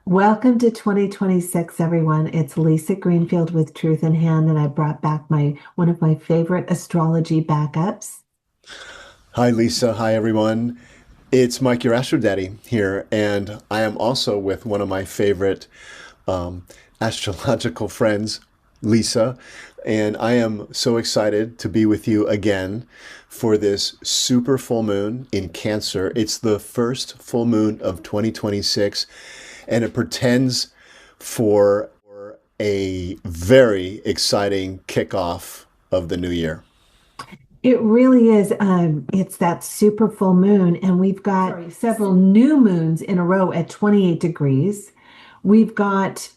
Welcome to 2026, everyone. It's Lisa Greenfield with Truth in Hand, and I brought back my one of my favorite astrology backups. Hi, Lisa. Hi, everyone. It's Mike, your AstroDaddy here, and I am also with one of my favorite um, astrological friends, Lisa, and I am so excited to be with you again for this super full moon in Cancer. It's the first full moon of 2026, and it portends for a very exciting kickoff of the new year. It really is. It's that super full moon, and we've got several new moons in a row at 28 degrees. We've got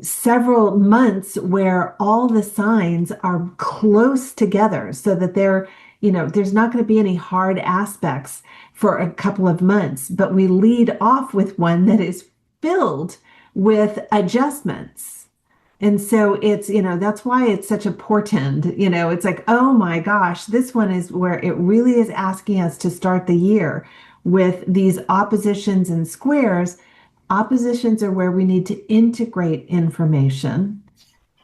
several months where all the signs are close together so that there's not going to be any hard aspects for a couple of months. But we lead off with one that is filled with adjustments. And so that's why it's such a portend. It's like, oh my gosh, this one is where it really is asking us to start the year with these oppositions and squares. Oppositions are where we need to integrate information,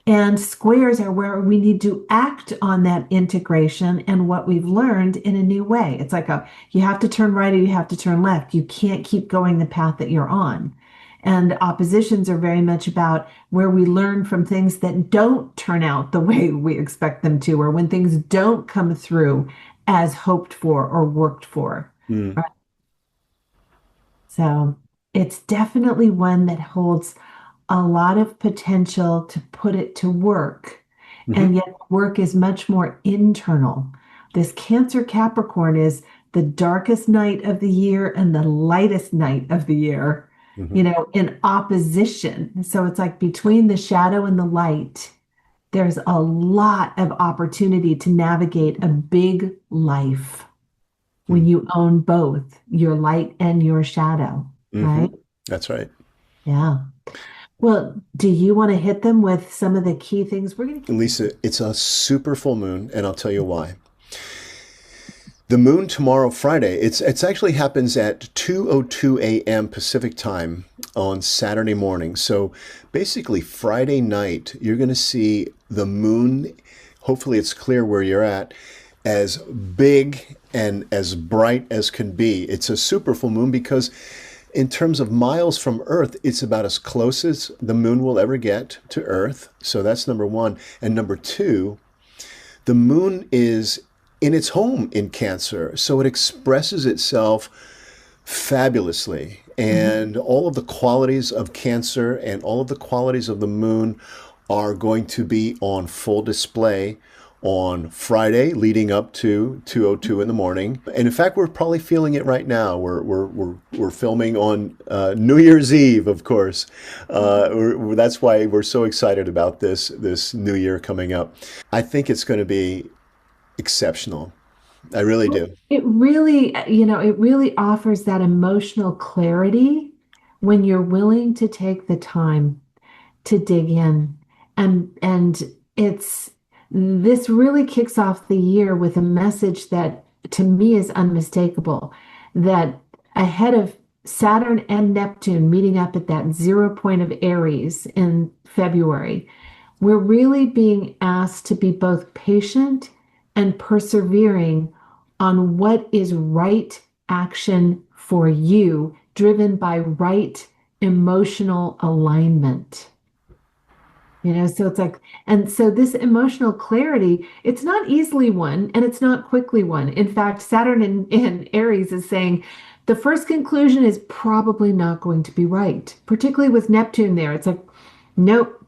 and squares are where we need to act on that integration and what we've learned in a new way. It's like you have to turn right or you have to turn left. You can't keep going the path that you're on. And oppositions are very much about where we learn from things that don't turn out the way we expect them to, or when things don't come through as hoped for or worked for. Mm. Right? So it's definitely one that holds a lot of potential to put it to work. hmm And yet, work is much more internal. This Cancer Capricorn is the darkest night of the year and the lightest night of the year, hmm in opposition. So it's like between the shadow and the light, there's a lot of opportunity to navigate a big life when hmm you own both your light and your shadow, hmm right? That's right. Yeah. Well, do you want to hit them with some of the key things? We're going to keep. Lisa, it's a super full moon, and I'll tell you why. The moon tomorrow, Friday, it's actually happens at 2:02 a.m. Pacific time on Saturday morning. So basically Friday night, you're going to see the moon, hopefully it's clear where you're at, as big and as bright as can be. It's a super full moon because in terms of miles from Earth, it's about as close as the moon will ever get to Earth. So that's number one. And number two, the moon is in its home in Cancer, so it expresses itself fabulously. Mhm. And all of the qualities of Cancer and all of the qualities of the moon are going to be on full display on Friday leading up to 2:02 in the morning. And in fact, we're probably feeling it right now. We're filming on New Year's Eve, of course. That's why we're so excited about this new year coming up. I think it's going to be exceptional. I really do. It really offers that emotional clarity when you're willing to take the time to dig in. And it's this really kicks off the year with a message that to me is unmistakable, that ahead of Saturn and Neptune meeting up at that 0 point of Aries in February, we're really being asked to be both patient and persevering on what is right action for you, driven by right emotional alignment. So it's like, and so this emotional clarity, it's not easily won and it's not quickly won. In fact, Saturn in Aries is saying the first conclusion is probably not going to be right, particularly with Neptune there. It's like, nope,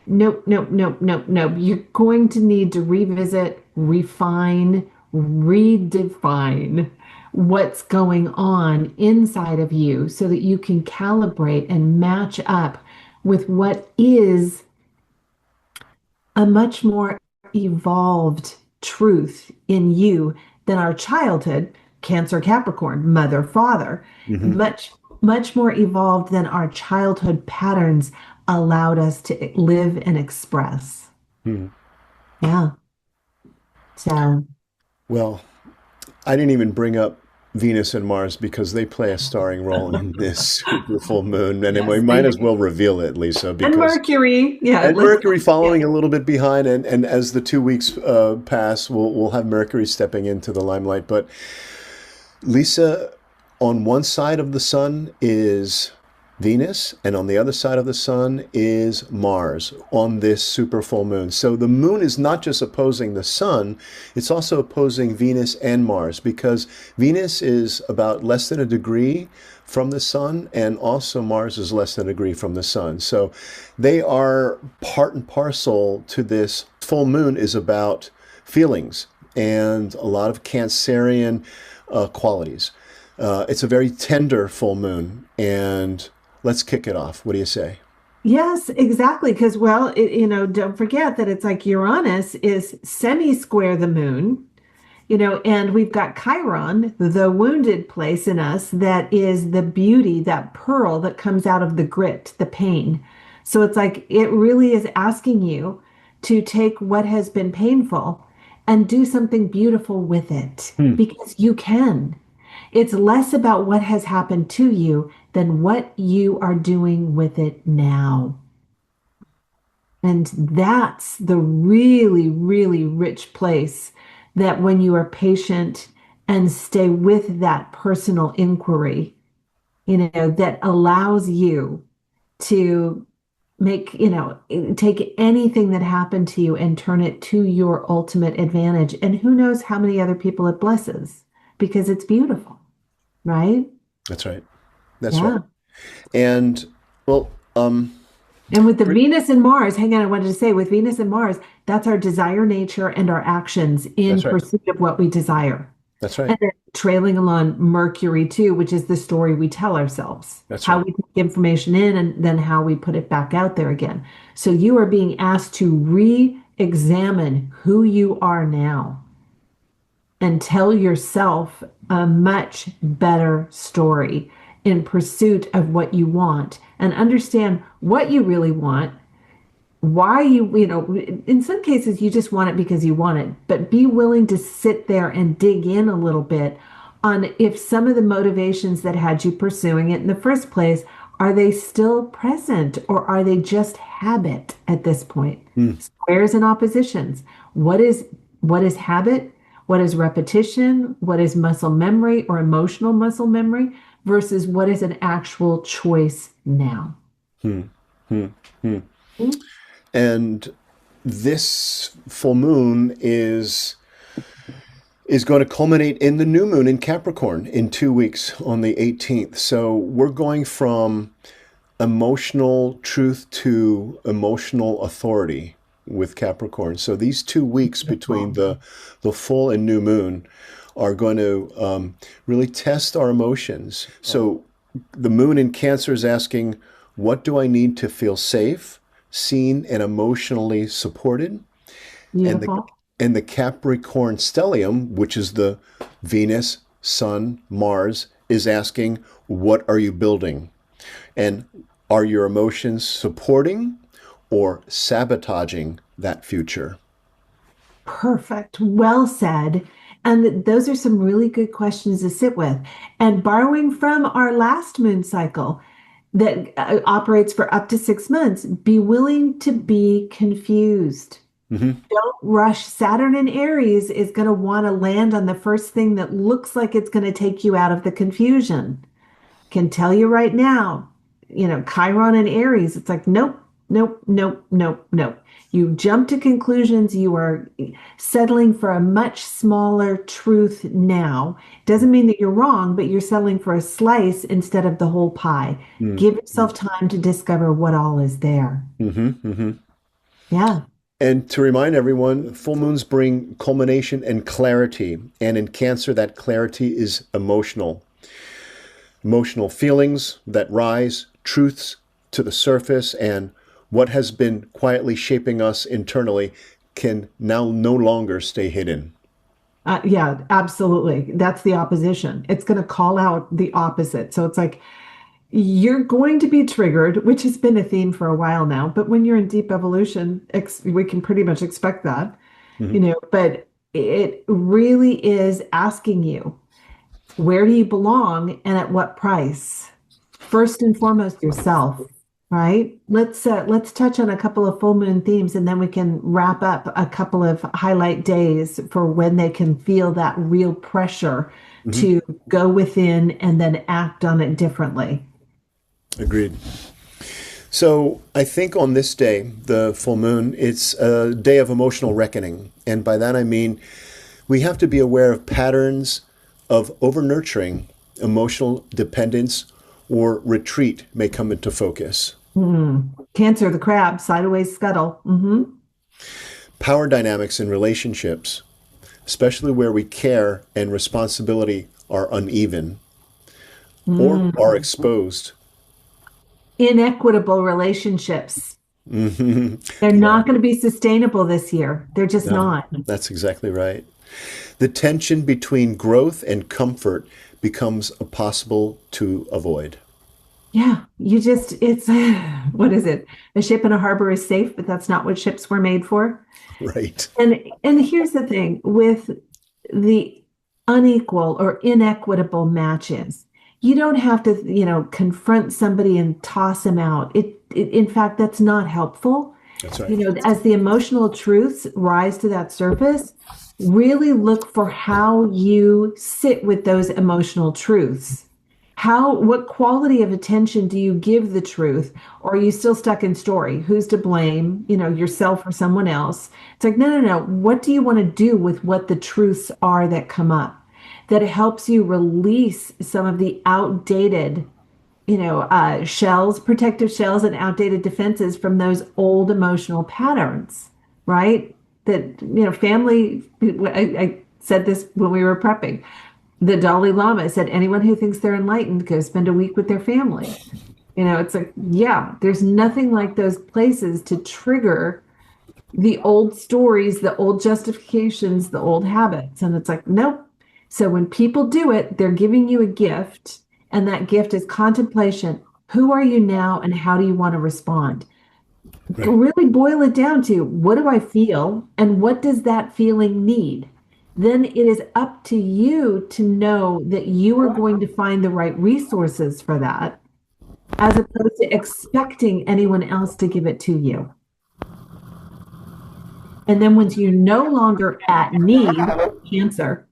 nope, nope, nope, nope, nope. You're going to need to revisit, refine, redefine what's going on inside of you so that you can calibrate and match up with what is a much more evolved truth in you than our childhood, Cancer Capricorn, mother, father, hmm much, much more evolved than our childhood patterns allowed us to live and express. hmm Yeah. So, Well, I didn't even bring up Venus and Mars because they play a starring role in this super full moon, and we Yes, might they as do. well reveal it, Lisa, And because Mercury. Yeah, and let's Mercury yeah. following a little bit behind, and as the 2 weeks pass, we'll have Mercury stepping into the limelight. But Lisa, on one side of the sun is Venus, and on the other side of the sun is Mars on this super full moon. So the moon is not just opposing the sun, it's also opposing Venus and Mars because Venus is about less than a degree from the sun, and also Mars is less than a degree from the sun. So they are part and parcel to this full moon is about feelings and a lot of Cancerian qualities. It's a very tender full moon, and let's kick it off. What do you say? Yes, exactly. Because, well, don't forget that it's like Uranus is semi-square the moon, and we've got Chiron, the wounded place in us that is the beauty, that pearl that comes out of the grit, the pain. So it's like it really is asking you to take what has been painful and do something beautiful with it Hmm. because you can. It's less about what has happened to you than what you are doing with it now. And that's the really, really rich place that when you are patient and stay with that personal inquiry, that allows you to make, take anything that happened to you and turn it to your ultimate advantage. And who knows how many other people it blesses because it's beautiful, right? That's right. That's right. Yeah. And well, And with the Venus and Mars, hang on, I wanted to say with Venus and Mars, that's our desire nature and our actions in that's right. pursuit of what we desire. That's right. And then trailing along Mercury too, which is the story we tell ourselves, That's how right. we take information in and then how we put it back out there again. So you are being asked to re-examine who you are now and tell yourself a much better story in pursuit of what you want and understand what you really want, why in some cases you just want it because you want it, but be willing to sit there and dig in a little bit on if some of the motivations that had you pursuing it in the first place, are they still present or are they just habit at this point? Hmm. Squares and oppositions. What is habit? What is repetition? What is muscle memory or emotional muscle memory versus what is an actual choice now? Hmm. Hmm. Hmm. Hmm? And this full moon is going to culminate in the new moon in Capricorn in 2 weeks on the 18th. So we're going from emotional truth to emotional authority with Capricorn. So these 2 weeks between Beautiful. the full and new moon are going to really test our emotions. So the moon in Cancer is asking, what do I need to feel safe, seen, and emotionally supported? And the Beautiful. and the Capricorn stellium, which is the Venus, Sun, Mars, is asking, what are you building? And are your emotions supporting or sabotaging that future? Perfect. Well said. And those are some really good questions to sit with. And borrowing from our last moon cycle that operates for up to 6 months, be willing to be confused. Hmm. Don't rush. Saturn in Aries is going to want to land on the first thing that looks like it's going to take you out of the confusion. Can tell you right now, Chiron and Aries, it's like, nope, nope, nope, nope, nope. You jump to conclusions. You are settling for a much smaller truth now. Doesn't mean that you're wrong, but you're settling for a slice instead of the whole pie. Give Mm-hmm. yourself time to discover what all is there. Hmm. Hmm. Yeah, And to remind everyone, full moons bring culmination and clarity. And in Cancer, that clarity is emotional. Emotional feelings that rise, truths to the surface, and what has been quietly shaping us internally can now no longer stay hidden. yeah, absolutely. That's the opposition. It's going to call out the opposite. So it's like, you're going to be triggered, which has been a theme for a while now. But when you're in deep evolution, we can pretty much expect that, Hmm. but it really is asking you. Where do you belong and at what price? First and foremost, yourself, right? Let's touch on a couple of full moon themes and then we can wrap up a couple of highlight days for when they can feel that real pressure Hmm. to go within and then act on it differently. Agreed. So I think on this day, the full moon, it's a day of emotional reckoning. And by that I mean we have to be aware of patterns of over nurturing, emotional dependence, or retreat may come into focus. Cancer, the crab, sideways scuttle. Power dynamics in relationships, especially where we care and responsibility are uneven or are Mm. exposed. Inequitable relationships. They're Yeah, not going to be sustainable this year. They're just no, not. that's exactly right. The tension between growth and comfort becomes impossible to avoid. Yeah, it's, what is it? A ship in a harbor is safe, but that's not what ships were made for. Right. And here's the thing with the unequal or inequitable matches, you don't have to, confront somebody and toss them out. In fact, that's not helpful. That's right. As the emotional truths rise to that surface, really look for how you sit with those emotional truths. What quality of attention do you give the truth? Or are you still stuck in story? Who's to blame? Yourself or someone else? It's like, no, no, no. What do you want to do with what the truths are that come up? That helps you release some of the outdated protective shells and outdated defenses from those old emotional patterns, right? That, family, I said this when we were prepping. The Dalai Lama said, anyone who thinks they're enlightened, go spend a week with their family. It's like, yeah, there's nothing like those places to trigger the old stories, the old justifications, the old habits. And it's like, nope. So when people do it, they're giving you a gift, and that gift is contemplation. Who are you now, and how do you want to respond? Right. Really boil it down to what do I feel, and what does that feeling need? Then it is up to you to know that you are going to find the right resources for that, as opposed to expecting anyone else to give it to you. And then once you're no longer at need, cancer,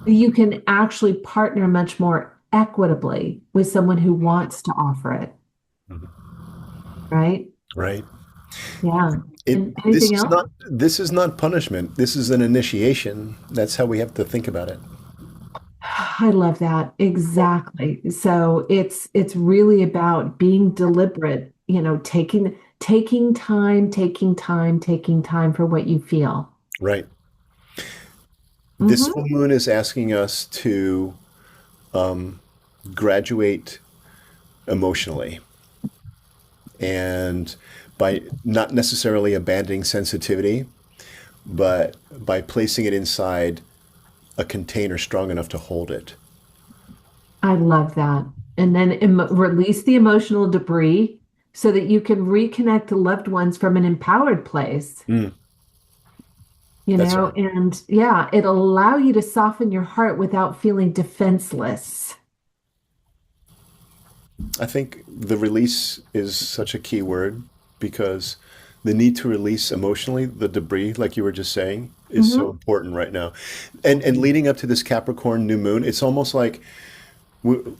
you can actually partner much more equitably with someone who wants to offer it, right? Right. Yeah. It And anything else? this is not punishment. This is an initiation. That's how we have to think about it. I love that. Exactly. So it's really about being deliberate, taking time for what you feel. Right. This Hmm. full moon is asking us to graduate emotionally and by not necessarily abandoning sensitivity, but by placing it inside a container strong enough to hold it. I love that. And then release the emotional debris so that you can reconnect to loved ones from an empowered place, Mm, that's right. and yeah, it'll allow you to soften your heart without feeling defenseless. I think the release is such a key word because the need to release emotionally the debris, like you were just saying, is so Hmm. important right now. And leading up to this Capricorn new moon, it's almost like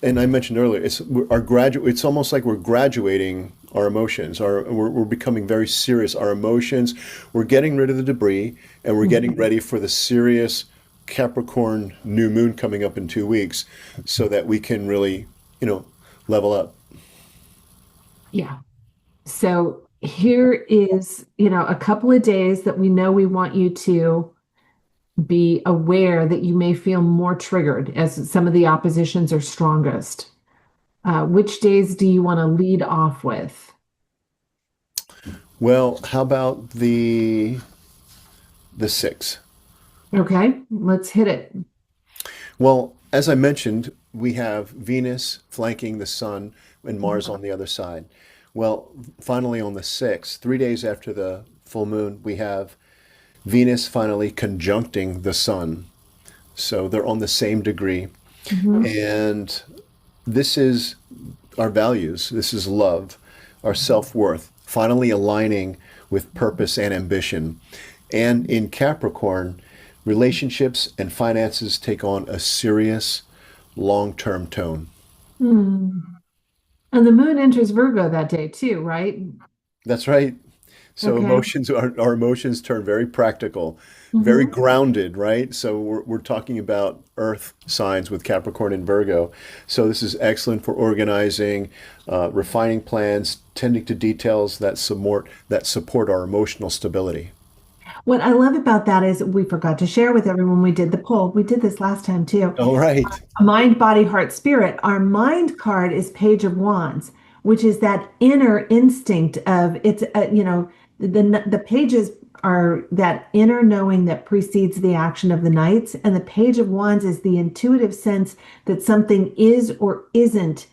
and I mentioned earlier, our graduate. It's almost like we're graduating our emotions. We're becoming very serious. Our emotions. We're getting rid of the debris, and we're getting ready for the serious Capricorn new moon coming up in 2 weeks, so that we can really, you know, level up. Yeah. So here is, a couple of days that we know we want you to be aware that you may feel more triggered as some of the oppositions are strongest. Which days do you want to lead off with? Well, how about the six? Okay, let's hit it. Well, as I mentioned, we have Venus flanking the Sun and Mars on the other side. Well, finally on the 6th, 3 days after the full moon, we have Venus finally conjuncting the Sun. So they're on the same degree. Hmm. And this is our values. This is love, our self worth, finally aligning with purpose and ambition. And in Capricorn, relationships and finances take on a serious, long term tone. Hmm. And the moon enters Virgo that day too, right? That's right. So Okay. our emotions turn very practical, very Hmm. grounded, right? So we're talking about earth signs with Capricorn and Virgo. So this is excellent for organizing, refining plans, tending to details that support our emotional stability. What I love about that is we forgot to share with everyone we did the poll. We did this last time too. All right. Mind, body, heart, spirit. Our mind card is Page of Wands, which is that inner instinct of it's, the pages are that inner knowing that precedes the action of the knights. And the Page of Wands is the intuitive sense that something is or isn't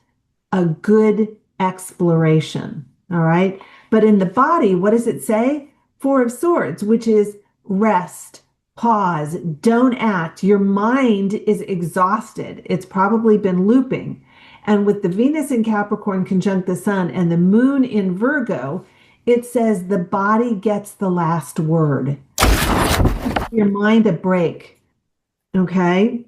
a good exploration. All right. But in the body, what does it say? Four of Swords, which is rest, pause, don't act. Your mind is exhausted. It's probably been looping. And with the Venus in Capricorn conjunct the sun and the moon in Virgo, it says the body gets the last word. Your mind a break. Okay.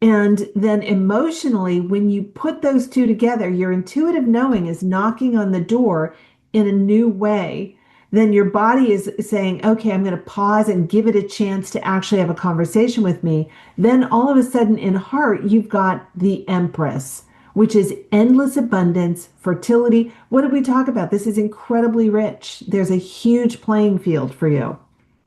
And then emotionally, when you put those two together, your intuitive knowing is knocking on the door in a new way. Then your body is saying, okay, I'm going to pause and give it a chance to actually have a conversation with me. Then all of a sudden, in heart, you've got the Empress, which is endless abundance, fertility. What did we talk about? This is incredibly rich. There's a huge playing field for you.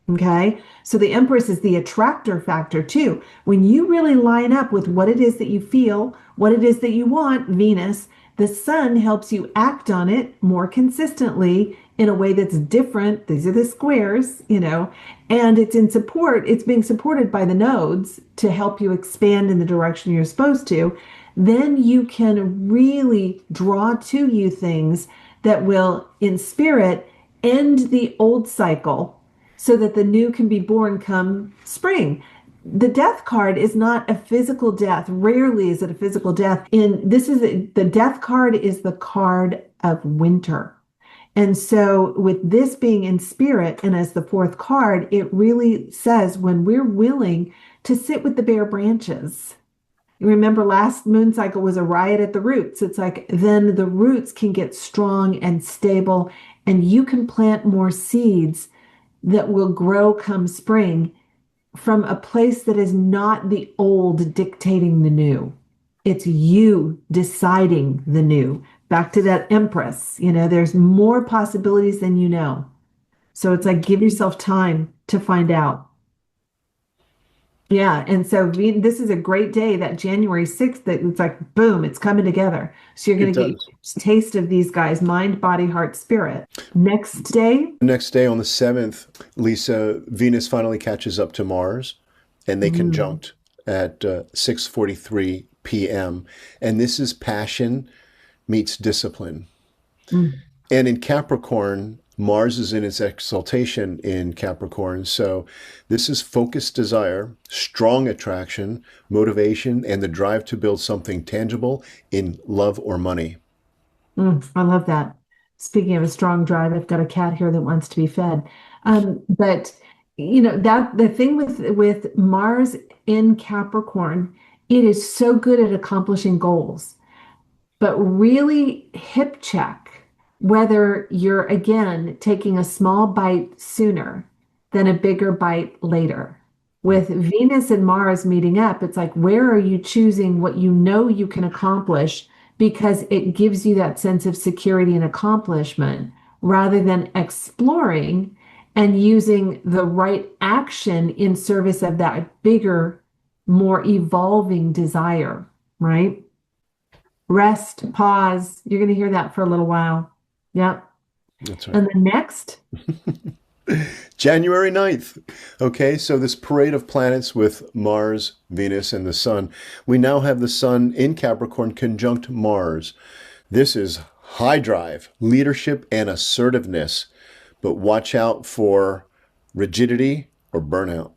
Okay. So the Empress is the attractor factor too. When you really line up with what it is that you feel, what it is that you want, Venus, the sun helps you act on it more consistently in a way that's different. These are the squares, and it's being supported by the nodes to help you expand in the direction you're supposed to. Then you can really draw to you things that will, in spirit, end the old cycle so that the new can be born come spring. The death card is not a physical death. Rarely is it a physical death. The death card is the card of winter. And so with this being in spirit and as the fourth card, it really says when we're willing to sit with the bare branches. You remember last moon cycle was a riot at the roots. It's like then the roots can get strong and stable and you can plant more seeds that will grow come spring from a place that is not the old dictating the new. It's you deciding the new. Back to that Empress, there's more possibilities than you know. So it's like give yourself time to find out. Yeah, and so this is a great day, that January 6th, that it's like, boom, it's coming together. So you're It going to get does. a taste of these guys, mind, body, heart, spirit. Next day, The next day on the 7th, Lisa, Venus finally catches up to Mars and they mm, conjunct at 6:43 p.m. And this is passion meets discipline. mm, And in Capricorn, Mars is in its exaltation in Capricorn. So this is focused desire, strong attraction, motivation, and the drive to build something tangible in love or money. I love that. Speaking of a strong drive, I've got a cat here that wants to be fed. But that the thing with Mars in Capricorn, it is so good at accomplishing goals. But really hip check whether you're again taking a small bite sooner than a bigger bite later. With Venus and Mars meeting up, it's like, where are you choosing what you know you can accomplish because it gives you that sense of security and accomplishment rather than exploring and using the right action in service of that bigger, more evolving desire, right? Rest, pause. You're going to hear that for a little while. Yep. That's right. And the next, January 9th. Okay, so this parade of planets with Mars, Venus, and the Sun. We now have the Sun in Capricorn conjunct Mars. This is high drive, leadership, and assertiveness. But watch out for rigidity or burnout.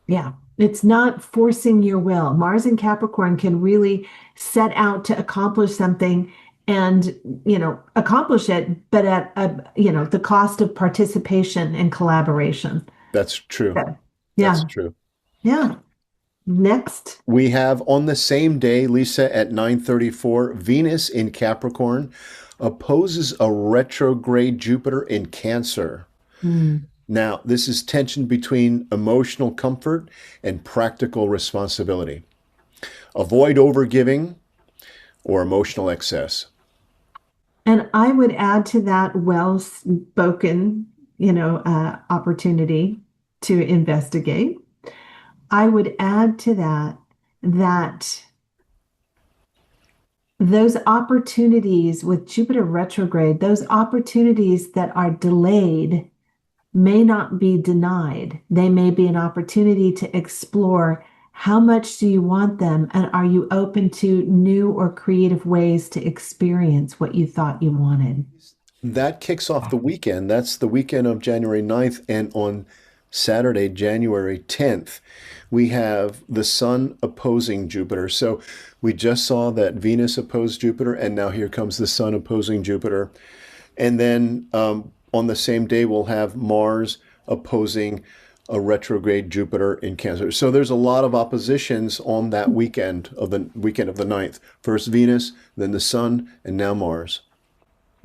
yeah. It's not forcing your will. Mars and Capricorn can really set out to accomplish something and, accomplish it, but at the cost of participation and collaboration. That's true. Yeah. That's Yeah. true. Yeah. Next. We have on the same day, Lisa, at 9:34, Venus in Capricorn opposes a retrograde Jupiter in Cancer. Hmm. Now, this is tension between emotional comfort and practical responsibility. Avoid overgiving or emotional excess. And I would add to that well-spoken, opportunity to investigate. I would add to that those opportunities with Jupiter retrograde, those opportunities that are delayed may not be denied. They may be an opportunity to explore how much do you want them, and are you open to new or creative ways to experience what you thought you wanted? That kicks off the weekend. That's the weekend of January 9th. And on Saturday, January 10th, we have the Sun opposing Jupiter. So we just saw that Venus opposed Jupiter, and now here comes the Sun opposing Jupiter. And then on the same day, we'll have Mars opposing a retrograde Jupiter in Cancer. So there's a lot of oppositions on that weekend of the 9th. First Venus, then the Sun, and now Mars.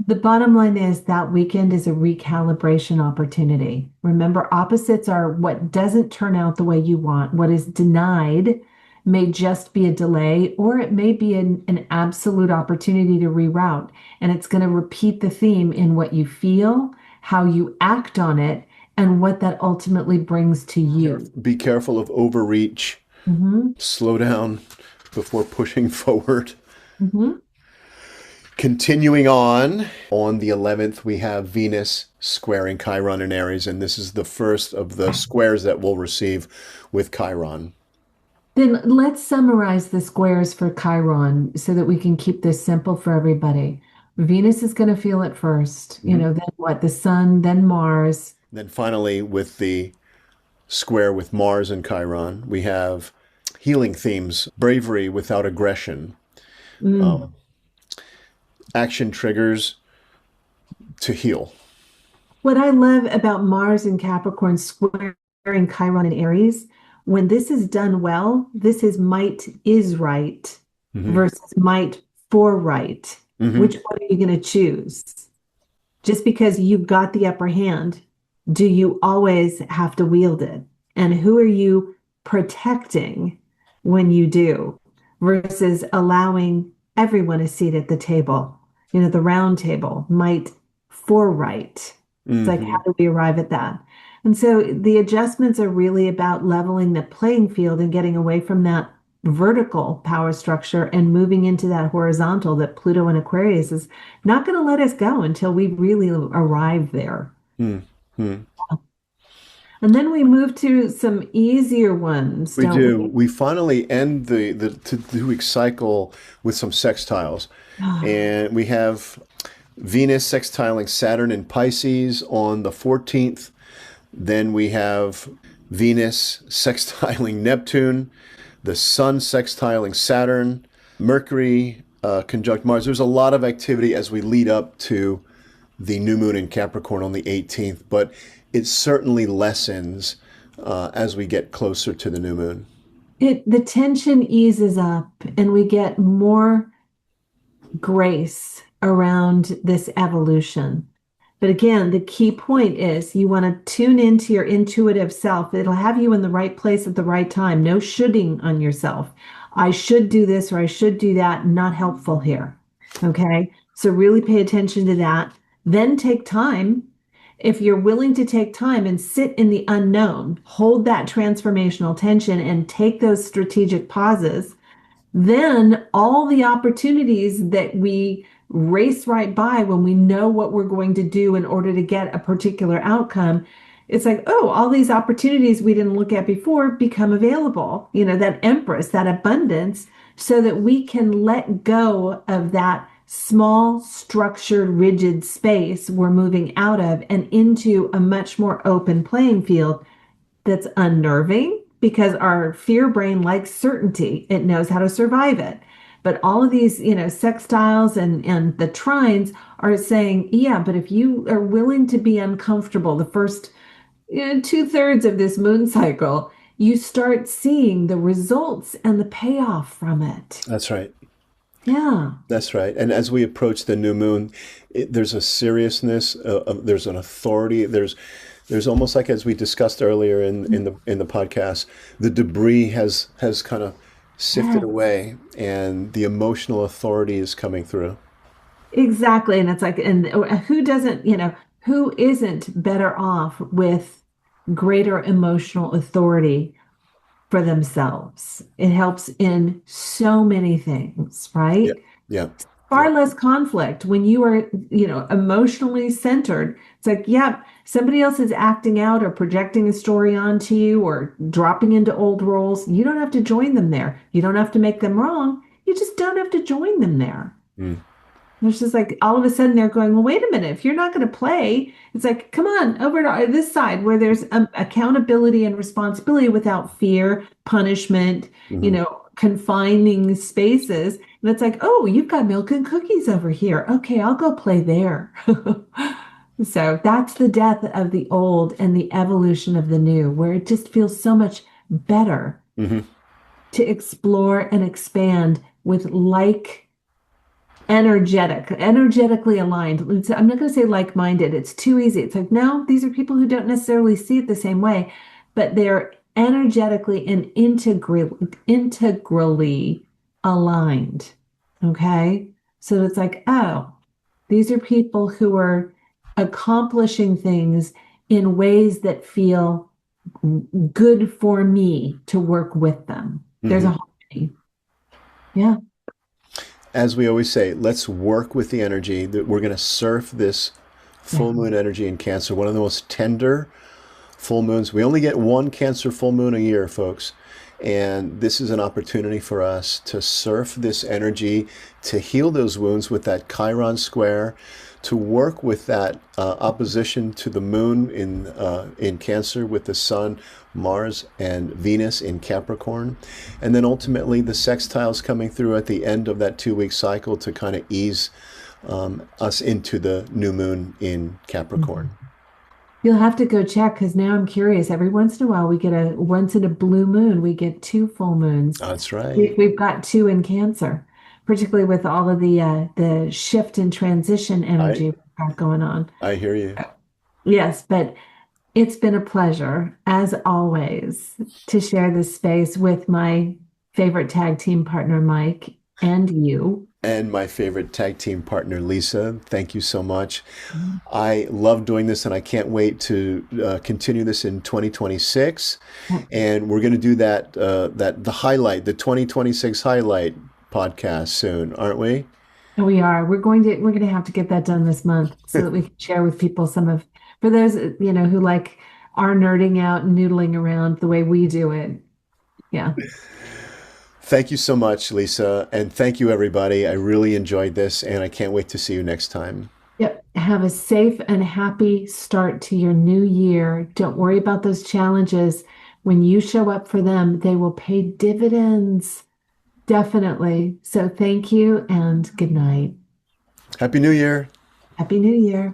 The bottom line is that weekend is a recalibration opportunity. Remember, opposites are what doesn't turn out the way you want. What is denied may just be a delay, or it may be an absolute opportunity to reroute. And it's going to repeat the theme in what you feel, how you act on it, and what that ultimately brings to you. Be careful of overreach. Hmm. Slow down before pushing forward. Hmm. Continuing on the 11th, we have Venus squaring Chiron in Aries, and this is the first of the squares that we'll receive with Chiron. Then let's summarize the squares for Chiron so that we can keep this simple for everybody. Venus is going to feel it first, Mhm. then what? The Sun, then Mars. Then finally, with the square with Mars and Chiron, we have healing themes, bravery without aggression, Mm. action triggers to heal. What I love about Mars and Capricorn squaring Chiron and Aries, when this is done well, this is might is right Hmm. versus might for right. Hmm. Which one are you going to choose? Just because you've got the upper hand, do you always have to wield it? And who are you protecting when you do versus allowing everyone a seat at the table? The round table might for right. It's like, how Hmm. do we arrive at that? And so the adjustments are really about leveling the playing field and getting away from that vertical power structure and moving into that horizontal that Pluto and Aquarius is not going to let us go until we really arrive there. Hmm. And then we move to some easier ones, We don't do. we? We finally end the 2 week cycle with some sextiles. And we have Venus sextiling Saturn in Pisces on the 14th. Then we have Venus sextiling Neptune, the Sun sextiling Saturn, Mercury conjunct Mars. There's a lot of activity as we lead up to the new moon in Capricorn on the 18th, but it certainly lessens as we get closer to the new moon. The tension eases up and we get more grace around this evolution. But again, the key point is you want to tune into your intuitive self. It'll have you in the right place at the right time. No shoulding on yourself. I should do this or I should do that. Not helpful here. Okay. So really pay attention to that. Then take time. If you're willing to take time and sit in the unknown, hold that transformational tension and take those strategic pauses, then all the opportunities that we race right by when we know what we're going to do in order to get a particular outcome, it's like, oh, all these opportunities we didn't look at before become available, that empress, that abundance, so that we can let go of that small, structured, rigid space we're moving out of and into a much more open playing field that's unnerving because our fear brain likes certainty. It knows how to survive it. But all of these, sextiles and the trines are saying, yeah, but if you are willing to be uncomfortable the first two-thirds of this moon cycle, you start seeing the results and the payoff from it. That's right. Yeah. That's right. And as we approach the new moon, there's a seriousness, there's an authority, there's almost like, as we discussed earlier in the podcast, the debris has kind of sifted Yes, away, and the emotional authority is coming through. exactly. And it's like, and who doesn't, who isn't better off with greater emotional authority for themselves? It helps in so many things, Yeah, right? yeah, yeah. Far less conflict when you are, emotionally centered. It's like, yep, somebody else is acting out or projecting a story onto you or dropping into old roles. You don't have to join them there. You don't have to make them wrong. You just don't have to join them there. Mm, It's just like all of a sudden they're going, well, wait a minute. If you're not going to play, it's like, come on over to this side where there's accountability and responsibility without fear, punishment, mhm, confining spaces. And it's like, oh, you've got milk and cookies over here. Okay, I'll go play there. So that's the death of the old and the evolution of the new, where it just feels so much better mhm, to explore and expand with energetically aligned. I'm not going to say like-minded. It's too easy. It's like, no, these are people who don't necessarily see it the same way, but they're energetically and integrally aligned. Okay. So it's like, oh, these are people who are accomplishing things in ways that feel good for me to work with them. There's a mhm. harmony. Yeah. As we always say, let's work with the energy that we're going to surf this Yeah. full moon energy in Cancer, one of the most tender full moons. We only get one Cancer full moon a year, folks. And this is an opportunity for us to surf this energy, to heal those wounds with that Chiron square, to work with that opposition to the moon in Cancer with the Sun, Mars, and Venus in Capricorn. And then ultimately the sextiles coming through at the end of that 2 week cycle to kind of ease us into the new moon in Capricorn. Mhm. You'll have to go check because now I'm curious. Every once in a while, we get once in a blue moon, we get two full moons. That's right. We've got two in Cancer, particularly with all of the shift and transition I energy we've got going on. I hear you. Yes, but it's been a pleasure, as always, to share this space with my favorite tag team partner, Mike, and you. And my favorite tag team partner, Lisa. Thank you so much. I love doing this, and I can't wait to continue this in 2026. And we're going to do the 2026 highlight podcast soon, aren't we? We are. We're going to have to get that done this month so that we can share with people for those, who like are nerding out and noodling around the way we do it. Yeah. Thank you so much, Lisa, and thank you, everybody. I really enjoyed this, and I can't wait to see you next time. Yep. Have a safe and happy start to your new year. Don't worry about those challenges. When you show up for them, they will pay dividends. Definitely. So thank you and good night. Happy New Year. Happy New Year.